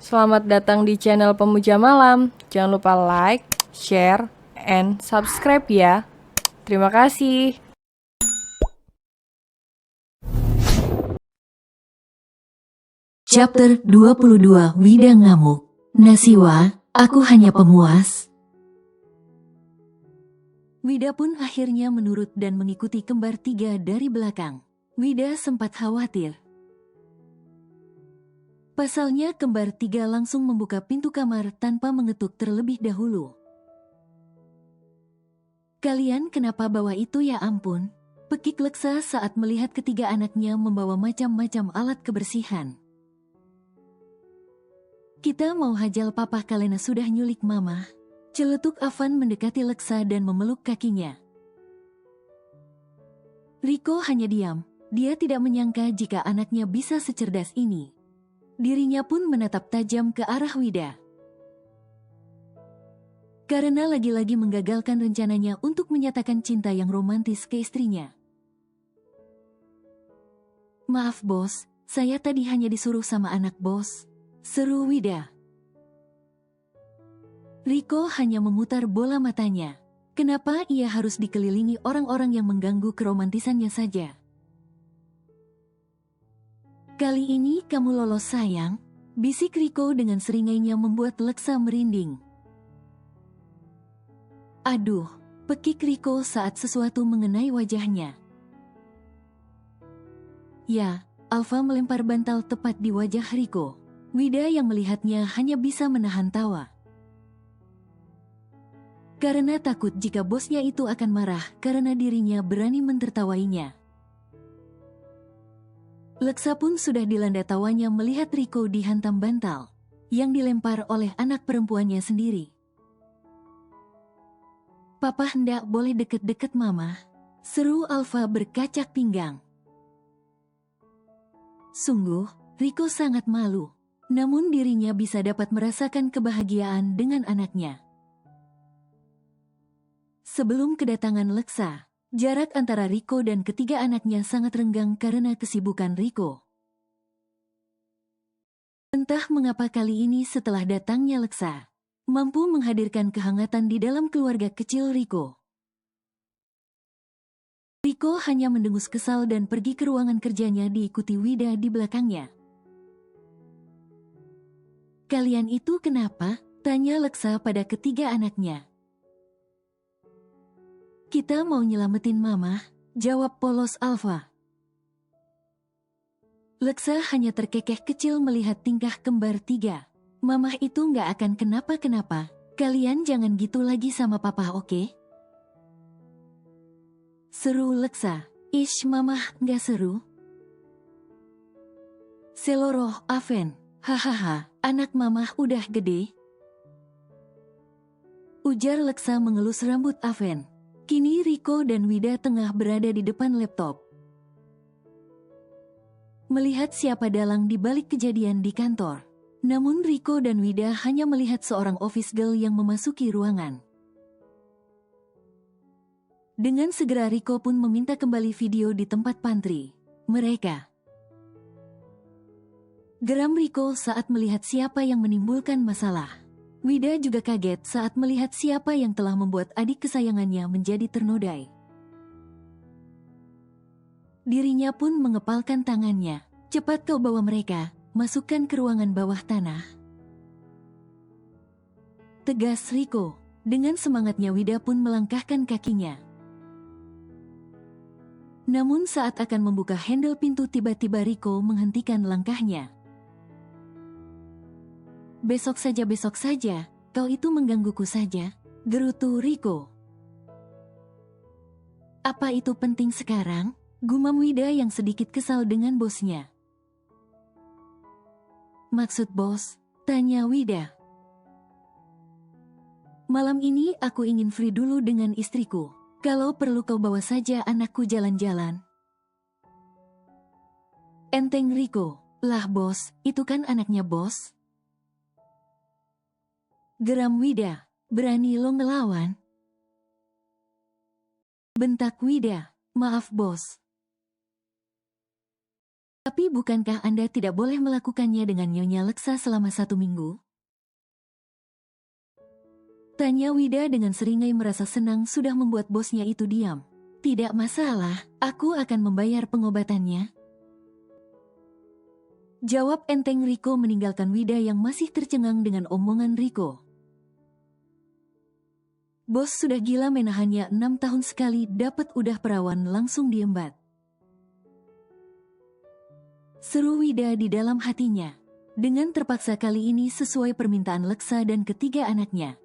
Selamat datang di channel Pemuja Malam. Jangan lupa like, share, and subscribe ya. Terima kasih. Chapter 22 Wida Ngamuk. Nasiwa, aku hanya pemuas. Wida pun akhirnya menurut dan mengikuti kembar tiga dari belakang. Wida sempat khawatir. Pasalnya kembar tiga langsung membuka pintu kamar tanpa mengetuk terlebih dahulu. Kalian kenapa bawa itu ya ampun? Pekik Leksa saat melihat ketiga anaknya membawa macam-macam alat kebersihan. Kita mau hajal papa Kalena sudah nyulik mama. Celetuk Avan mendekati Leksa dan memeluk kakinya. Riko hanya diam. Dia tidak menyangka jika anaknya bisa secerdas ini. Dirinya pun menatap tajam ke arah Wida. Karena lagi-lagi menggagalkan rencananya untuk menyatakan cinta yang romantis ke istrinya. Maaf bos, saya tadi hanya disuruh sama anak bos. Seru Wida. Riko hanya memutar bola matanya. Kenapa ia harus dikelilingi orang-orang yang mengganggu keromantisannya saja? Kali ini kamu lolos sayang, bisik Riko dengan seringainya membuat Leksa merinding. Aduh, pekik Riko saat sesuatu mengenai wajahnya. Ya, Alfa melempar bantal tepat di wajah Riko. Wida yang melihatnya hanya bisa menahan tawa. Karena takut jika bosnya itu akan marah karena dirinya berani mentertawainya. Leksa pun sudah dilanda tawanya melihat Riko dihantam bantal yang dilempar oleh anak perempuannya sendiri. Papa hendak boleh deket-deket mama, seru Alfa berkacak pinggang. Sungguh, Riko sangat malu, namun dirinya bisa dapat merasakan kebahagiaan dengan anaknya. Sebelum kedatangan Leksa, jarak antara Riko dan ketiga anaknya sangat renggang karena kesibukan Riko. Entah mengapa kali ini setelah datangnya Leksa, mampu menghadirkan kehangatan di dalam keluarga kecil Riko. Riko hanya mendengus kesal dan pergi ke ruangan kerjanya diikuti Wida di belakangnya. Kalian itu kenapa? Tanya Leksa pada ketiga anaknya. Kita mau nyelamatin mama, jawab polos Alfa. Leksa hanya terkekeh kecil melihat tingkah kembar tiga. Mamah itu nggak akan kenapa-kenapa. Kalian jangan gitu lagi sama papa, oke? Seru Leksa. Ish, mamah nggak seru. Seloroh Aven. Hahaha, anak mamah udah gede. Ujar Leksa mengelus rambut Aven. Kini Riko dan Wida tengah berada di depan laptop. Melihat siapa dalang di balik kejadian di kantor. Namun Riko dan Wida hanya melihat seorang office girl yang memasuki ruangan. Dengan segera Riko pun meminta kembali video di tempat pantry mereka. Geram Riko saat melihat siapa yang menimbulkan masalah. Wida juga kaget saat melihat siapa yang telah membuat adik kesayangannya menjadi ternodai. Dirinya pun mengepalkan tangannya. Cepat kau bawa mereka, masukkan ke ruangan bawah tanah. Tegas Riko. Dengan semangatnya Wida pun melangkahkan kakinya. Namun saat akan membuka handle pintu tiba-tiba Riko menghentikan langkahnya. Besok saja, kau itu menggangguku saja, gerutu Riko. Apa itu penting sekarang? Gumam Wida yang sedikit kesal dengan bosnya. Maksud bos? Tanya Wida. Malam ini aku ingin free dulu dengan istriku. Kalau perlu kau bawa saja anakku jalan-jalan. Enteng Riko. Lah bos, itu kan anaknya bos. Geram Wida. Berani lo ngelawan? Bentak Wida. Maaf bos. Tapi bukankah Anda tidak boleh melakukannya dengan Nyonya Leksa selama 1 minggu? Tanya Wida dengan seringai merasa senang sudah membuat bosnya itu diam. Tidak masalah, aku akan membayar pengobatannya. Jawab enteng Riko meninggalkan Wida yang masih tercengang dengan omongan Riko. Bos sudah gila menahannya 6 tahun sekali dapat udah perawan langsung diembat. Seru Wida di dalam hatinya. Dengan terpaksa kali ini sesuai permintaan Leksa dan ketiga anaknya.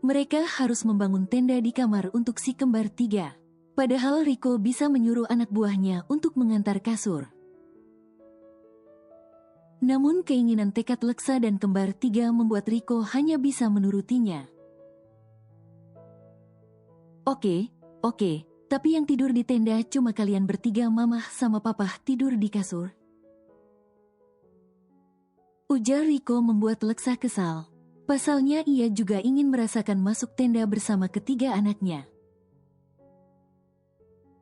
Mereka harus membangun tenda di kamar untuk si kembar 3. Padahal Riko bisa menyuruh anak buahnya untuk mengantar kasur. Namun keinginan tekad Leksa dan kembar 3 membuat Riko hanya bisa menurutinya. Oke, tapi yang tidur di tenda cuma kalian bertiga, Mamah sama Papah tidur di kasur. Ujar Riko membuat Leksa kesal. Pasalnya ia juga ingin merasakan masuk tenda bersama ketiga anaknya.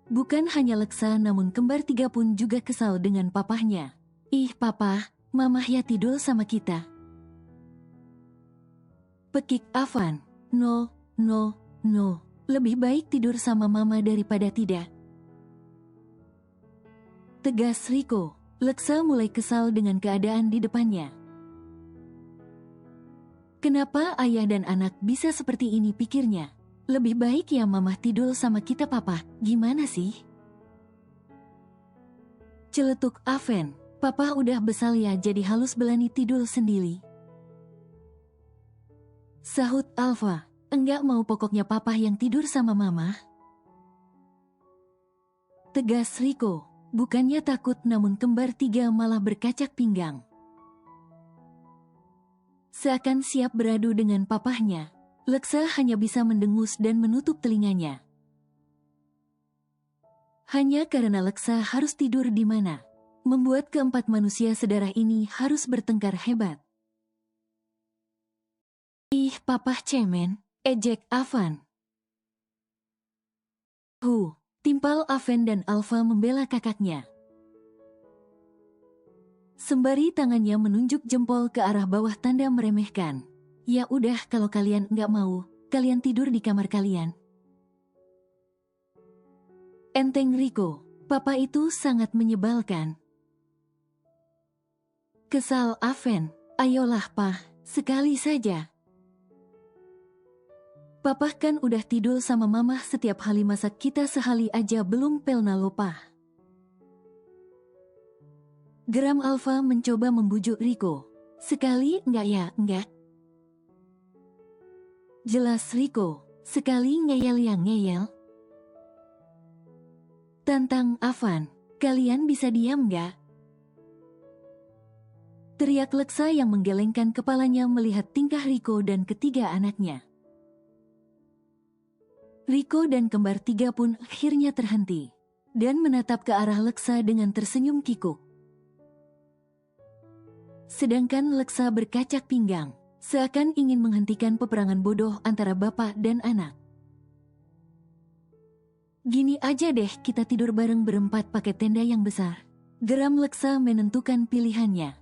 Bukan hanya Leksa namun kembar 3 pun juga kesal dengan papahnya. Ih Papa, Mamah ya tidur sama kita. Pekik Avan. No. Lebih baik tidur sama Mama daripada tidak. Tegas Riko. Leksa mulai kesal dengan keadaan di depannya. Kenapa ayah dan anak bisa seperti ini pikirnya? Lebih baik ya Mamah tidur sama kita Papa, gimana sih? Celetuk Aven, Papa udah besar ya jadi halus belani tidur sendiri. Sahut Alfa, enggak mau pokoknya Papa yang tidur sama Mama. Tegas Riko, bukannya takut namun kembar 3 malah berkacak pinggang. Seakan siap beradu dengan papahnya, Leksa hanya bisa mendengus dan menutup telinganya. Hanya karena Leksa harus tidur di mana, membuat keempat manusia sedarah ini harus bertengkar hebat. Ih Papah cemen, ejek Avan. Timpal Aven dan Alfa membela kakaknya. Sembari tangannya menunjuk jempol ke arah bawah tanda meremehkan. Ya udah kalau kalian nggak mau, kalian tidur di kamar kalian. Enteng Riko, Papa itu sangat menyebalkan. Kesal Aven, ayolah Pah, sekali saja. Papa kan udah tidur sama Mamah setiap hari masak kita sehari aja belum pelna lopah. Geram Alfa mencoba membujuk Riko. Sekali enggak ya, enggak. Jelas Riko, sekali ngeyel yang ngeyel. Tantang Avan, kalian bisa diam enggak? Teriak Leksa yang menggelengkan kepalanya melihat tingkah Riko dan ketiga anaknya. Riko dan kembar 3 pun akhirnya terhenti dan menatap ke arah Leksa dengan tersenyum kikuk. Sedangkan Leksa berkacak pinggang, seakan ingin menghentikan peperangan bodoh antara bapak dan anak. Gini aja deh kita tidur bareng berempat pakai tenda yang besar. Geram Leksa menentukan pilihannya.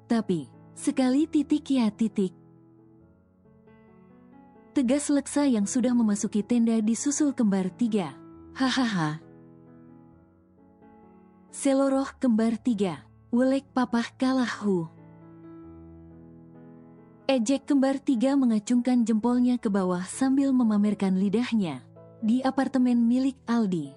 Tapi, sekali titik ya titik. Tegas Leksa yang sudah memasuki tenda disusul kembar 3. Hahaha. Seloroh kembar 3. Welek Papah kalah Ejek kembar 3 mengacungkan jempolnya ke bawah sambil memamerkan lidahnya. Di apartemen milik Aldi.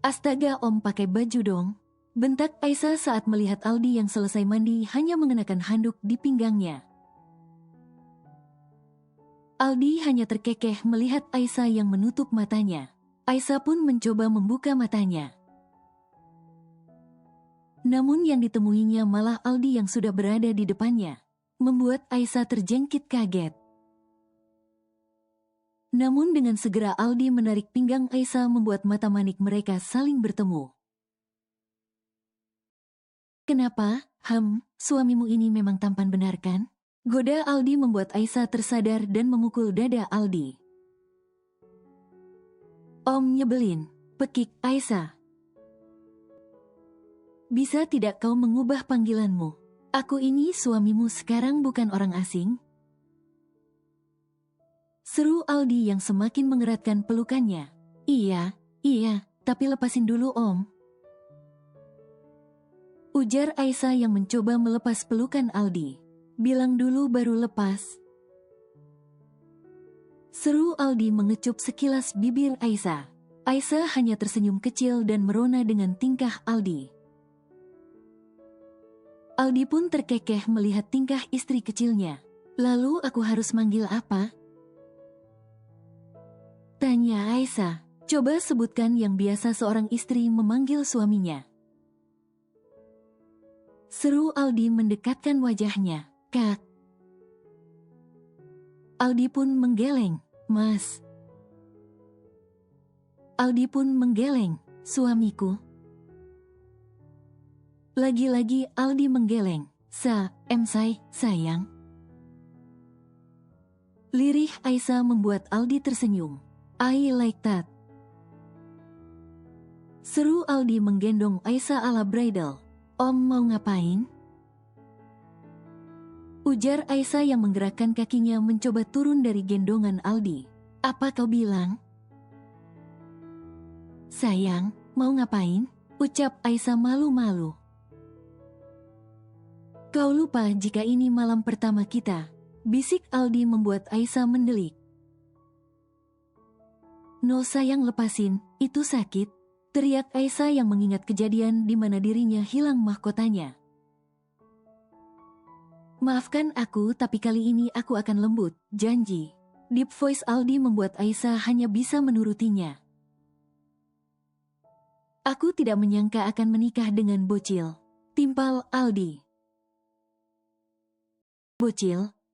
Astaga Om pakai baju dong. Bentak Aisyah saat melihat Aldi yang selesai mandi hanya mengenakan handuk di pinggangnya. Aldi hanya terkekeh melihat Aisyah yang menutup matanya. Aisyah pun mencoba membuka matanya. Namun yang ditemuinya malah Aldi yang sudah berada di depannya, membuat Aisyah terjengkit kaget. Namun dengan segera Aldi menarik pinggang Aisyah membuat mata manik mereka saling bertemu. Kenapa? Suamimu ini memang tampan benar kan? Goda Aldi membuat Aisyah tersadar dan memukul dada Aldi. Om nyebelin, pekik Aisyah. Bisa tidak kau mengubah panggilanmu? Aku ini suamimu sekarang bukan orang asing. Seru Aldi yang semakin mengeratkan pelukannya. Iya, tapi lepasin dulu Om. Ujar Aisyah yang mencoba melepas pelukan Aldi. Bilang dulu baru lepas. Seru Aldi mengecup sekilas bibir Aisyah. Aisyah hanya tersenyum kecil dan merona dengan tingkah Aldi. Aldi pun terkekeh melihat tingkah istri kecilnya. Lalu aku harus manggil apa? Tanya Aisyah. Coba sebutkan yang biasa seorang istri memanggil suaminya. Seru Aldi mendekatkan wajahnya. Kak. Aldi pun menggeleng. Mas. Aldi pun menggeleng. Suamiku. Lagi-lagi Aldi menggeleng. Sayang. Lirih Aisyah membuat Aldi tersenyum. I like that. Seru Aldi menggendong Aisyah ala bridal. Om mau ngapain? Ujar Aisyah yang menggerakkan kakinya mencoba turun dari gendongan Aldi. Apa kau bilang? Sayang, mau ngapain? Ucap Aisyah malu-malu. Kau lupa jika ini malam pertama kita. Bisik Aldi membuat Aisyah mendelik. No sayang lepasin, itu sakit. Teriak Aisyah yang mengingat kejadian di mana dirinya hilang mahkotanya. Maafkan aku tapi kali ini aku akan lembut, janji. Deep voice Aldi membuat Aisyah hanya bisa menurutinya. Aku tidak menyangka akan menikah dengan bocil. Timpal Aldi.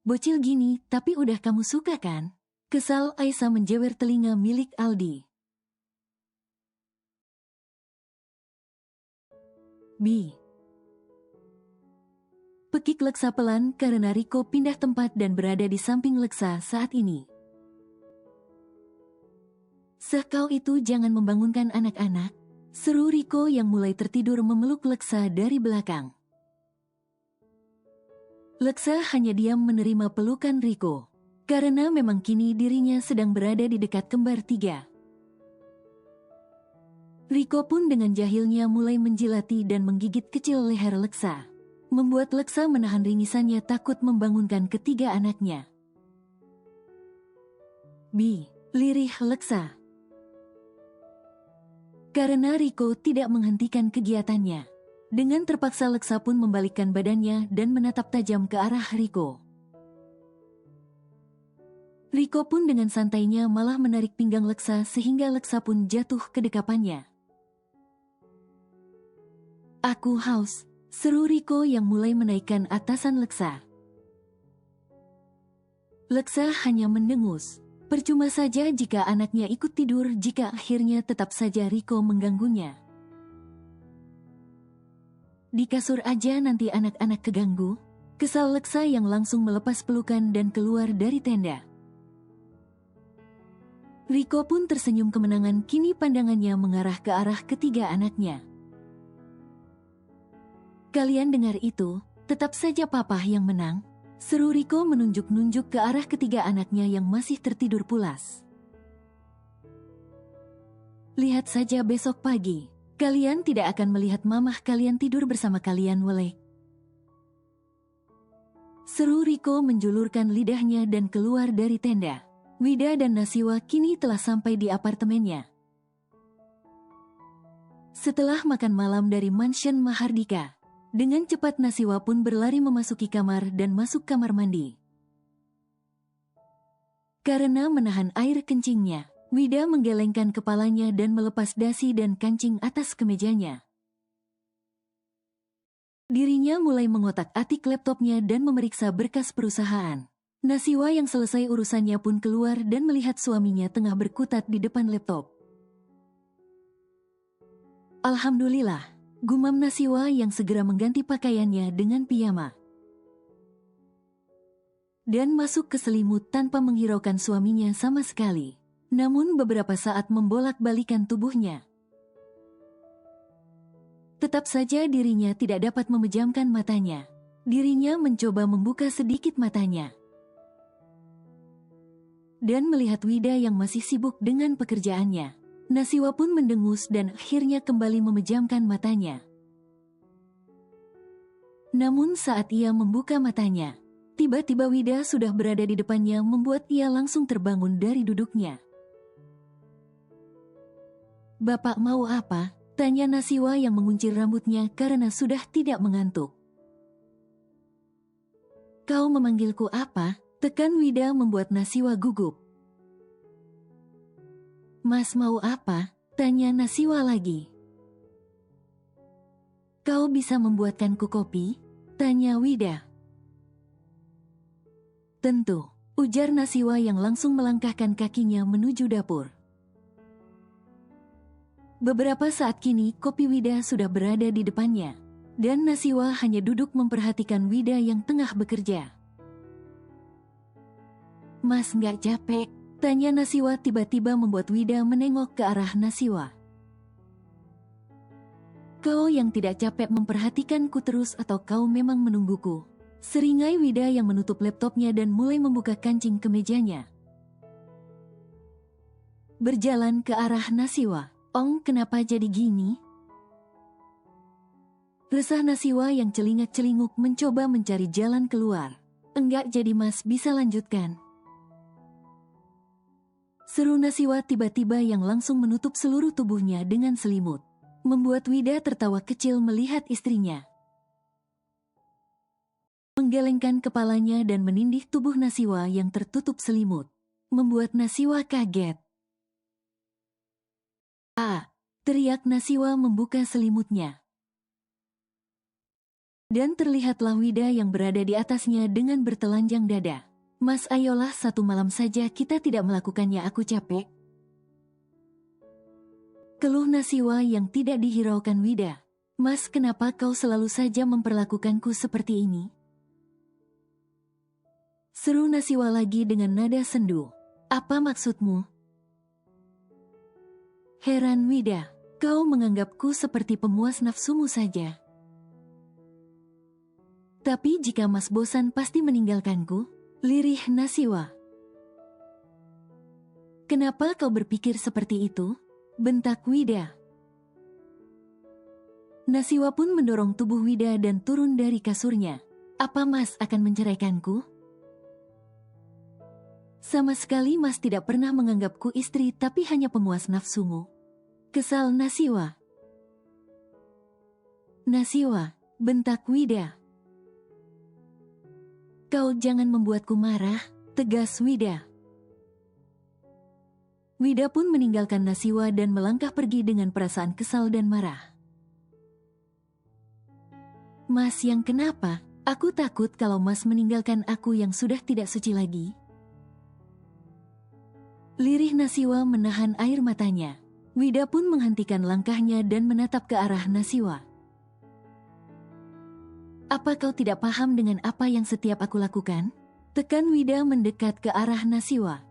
Bocil gini tapi udah kamu suka kan? Kesal Aisyah menjewer telinga milik Aldi. B. Pekik Leksa pelan karena Riko pindah tempat dan berada di samping Leksa saat ini. Kau itu jangan membangunkan anak-anak. Seru Riko yang mulai tertidur memeluk Leksa dari belakang. Leksa hanya diam menerima pelukan Riko. Karena memang kini dirinya sedang berada di dekat kembar tiga. Riko pun dengan jahilnya mulai menjilati dan menggigit kecil leher Leksa. Membuat Leksa menahan ringisannya takut membangunkan ketiga anaknya. B. Lirih Leksa. Karena Riko tidak menghentikan kegiatannya. Dengan terpaksa Leksa pun membalikkan badannya dan menatap tajam ke arah Riko. Riko pun dengan santainya malah menarik pinggang Leksa sehingga Leksa pun jatuh ke dekapannya. Aku haus, seru Riko yang mulai menaikkan atasan Leksa. Leksa hanya mendengus. Percuma saja jika anaknya ikut tidur jika akhirnya tetap saja Riko mengganggunya. Di kasur aja nanti anak-anak keganggu. Kesal Leksa yang langsung melepas pelukan dan keluar dari tenda. Riko pun tersenyum kemenangan kini pandangannya mengarah ke arah ketiga anaknya. Kalian dengar itu, tetap saja papa yang menang. Seru Riko menunjuk-nunjuk ke arah ketiga anaknya yang masih tertidur pulas. Lihat saja besok pagi, kalian tidak akan melihat mamah kalian tidur bersama kalian welek. Seru Riko menjulurkan lidahnya dan keluar dari tenda. Wida dan Nasiwa kini telah sampai di apartemennya. Setelah makan malam dari mansion Mahardika, dengan cepat Nasiwa pun berlari memasuki kamar dan masuk kamar mandi. Karena menahan air kencingnya, Wida menggelengkan kepalanya dan melepas dasi dan kancing atas kemejanya. Dirinya mulai mengotak-atik laptopnya dan memeriksa berkas perusahaan. Nasiwa yang selesai urusannya pun keluar dan melihat suaminya tengah berkutat di depan laptop. Alhamdulillah. Gumam Nasiwa yang segera mengganti pakaiannya dengan piyama. Dan masuk ke selimut tanpa menghiraukan suaminya sama sekali. namun beberapa saat membolak-balikan tubuhnya. Tetap saja dirinya tidak dapat memejamkan matanya. Dirinya mencoba membuka sedikit matanya dan melihat Wida yang masih sibuk dengan pekerjaannya. Nasiwa pun mendengus dan akhirnya kembali memejamkan matanya. Namun saat ia membuka matanya, tiba-tiba Wida sudah berada di depannya membuat ia langsung terbangun dari duduknya. "Bapak mau apa?" tanya Nasiwa yang menguncir rambutnya karena sudah tidak mengantuk. "Kau memanggilku apa?" tekan Wida membuat Nasiwa gugup. "Mas mau apa?" tanya Nasiwa lagi. "Kau bisa membuatkanku kopi?" tanya Wida. "Tentu," ujar Nasiwa yang langsung melangkahkan kakinya menuju dapur. Beberapa saat kini kopi Wida sudah berada di depannya, dan Nasiwa hanya duduk memperhatikan Wida yang tengah bekerja. "Mas nggak capek?" tanya Nasiwa tiba-tiba membuat Wida menengok ke arah Nasiwa. "Kau yang tidak capek memperhatikanku terus atau kau memang menungguku?" seringai Wida yang menutup laptopnya dan mulai membuka kancing kemejanya. Berjalan ke arah Nasiwa. "Ong, kenapa jadi gini?" resah Nasiwa yang celingak-celinguk mencoba mencari jalan keluar. "Enggak jadi mas, bisa lanjutkan," seru Nasiwa tiba-tiba yang langsung menutup seluruh tubuhnya dengan selimut. Membuat Wida tertawa kecil melihat istrinya menggelengkan kepalanya dan menindih tubuh Nasiwa yang tertutup selimut. Membuat Nasiwa kaget. "Ah!" teriak Nasiwa membuka selimutnya. Dan terlihatlah Wida yang berada di atasnya dengan bertelanjang dada. "Mas, ayolah, satu malam saja kita tidak melakukannya, aku capek," keluh Nasiwa yang tidak dihiraukan Wida. "Mas, kenapa kau selalu saja memperlakukanku seperti ini?" seru Nasiwa lagi dengan nada sendu. "Apa maksudmu?" heran Wida. "Kau menganggapku seperti pemuas nafsumu saja. Tapi jika mas bosan pasti meninggalkanku?" lirih Nasiwa. "Kenapa kau berpikir seperti itu?" bentak Wida. Nasiwa pun mendorong tubuh Wida dan turun dari kasurnya. "Apa mas akan menceraikanku?" "Sama sekali mas tidak pernah menganggapku istri tapi hanya pemuas nafsumu," kesal Nasiwa. "Nasiwa," bentak Wida. "Kau jangan membuatku marah," tegas Wida. Wida pun meninggalkan Nasiwa dan melangkah pergi dengan perasaan kesal dan marah. "Mas yang kenapa? Aku takut kalau mas meninggalkan aku yang sudah tidak suci lagi," lirih Nasiwa menahan air matanya. Wida pun menghentikan langkahnya dan menatap ke arah Nasiwa. "Apa kau tidak paham dengan apa yang setiap aku lakukan?" tekan Wida mendekat ke arah Nasiwa.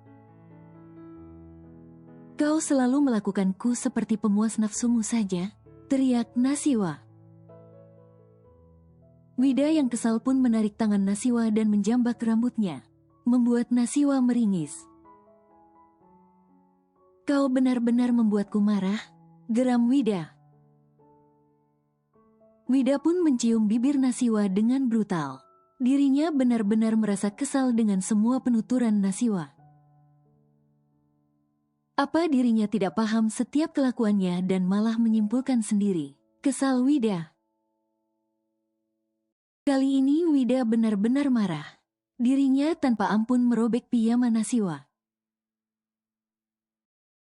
"Kau selalu melakukanku seperti pemuas nafsumu saja," teriak Nasiwa. Wida yang kesal pun menarik tangan Nasiwa dan menjambak rambutnya. Membuat Nasiwa meringis. "Kau benar-benar membuatku marah," geram Wida. Wida pun mencium bibir Nasiwa dengan brutal. Dirinya benar-benar merasa kesal dengan semua penuturan Nasiwa. Apa dirinya tidak paham setiap kelakuannya dan malah menyimpulkan sendiri? Kesal Wida. Kali ini Wida benar-benar marah. Dirinya tanpa ampun merobek piyama Nasiwa.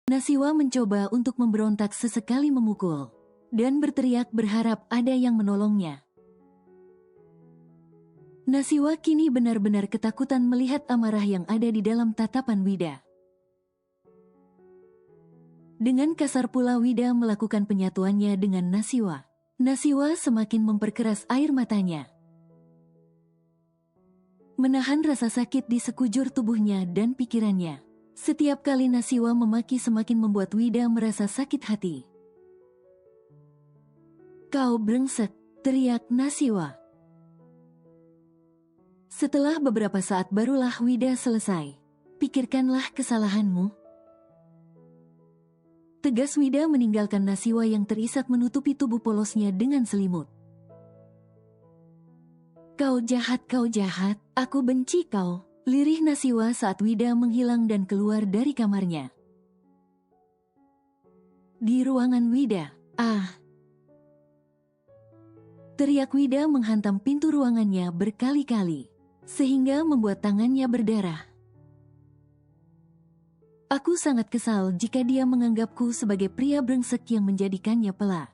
Nasiwa mencoba untuk memberontak sesekali memukul dan berteriak berharap ada yang menolongnya. Nasiwa kini benar-benar ketakutan melihat amarah yang ada di dalam tatapan Wida. Dengan kasar pula Wida melakukan penyatuannya dengan Nasiwa. Nasiwa semakin memperkeras air matanya, menahan rasa sakit di sekujur tubuhnya dan pikirannya. Setiap kali Nasiwa memaki semakin membuat Wida merasa sakit hati. "Kau brengsek," teriak Nasiwa. Setelah beberapa saat barulah Wida selesai. "Pikirkanlah kesalahanmu." Tegas Wida meninggalkan Nasiwa yang terisak menutupi tubuh polosnya dengan selimut. Kau jahat, aku benci kau," lirih Nasiwa saat Wida menghilang dan keluar dari kamarnya. Di ruangan Wida, teriak Wida menghantam pintu ruangannya berkali-kali, sehingga membuat tangannya berdarah. "Aku sangat kesal jika dia menganggapku sebagai pria brengsek yang menjadikannya pelak."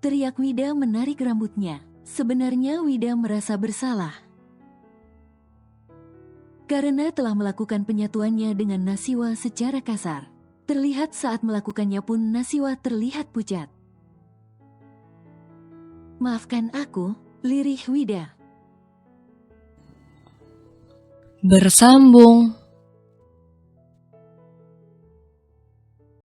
Teriak Wida menarik rambutnya. Sebenarnya Wida merasa bersalah karena telah melakukan penyatuannya dengan Nasiwa secara kasar. Terlihat saat melakukannya pun Nasiwa terlihat pucat. "Maafkan aku," lirih Wida. Bersambung.